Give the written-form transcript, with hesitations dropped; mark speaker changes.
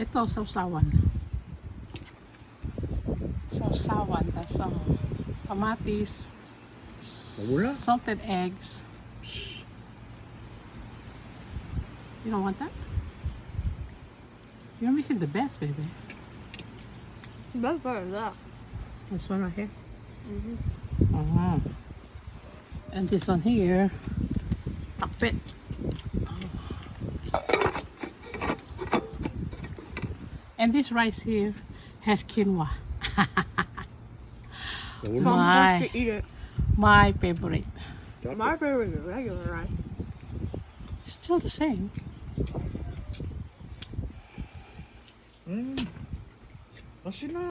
Speaker 1: Ito, sausawan. Sausawan. That's kamatis,
Speaker 2: Wala.
Speaker 1: salted eggs. You don't want that? You're missing the best, baby.
Speaker 3: Best part of that.
Speaker 1: This one right here.
Speaker 3: Mm-hmm.
Speaker 1: And this one here, takpit. And this rice here has quinoa.
Speaker 3: So
Speaker 2: Wala.
Speaker 3: I'm
Speaker 1: My.
Speaker 3: supposed to eat it.
Speaker 1: My favorite.
Speaker 3: My favorite is regular rice.
Speaker 1: Still the same.
Speaker 2: Kasi na.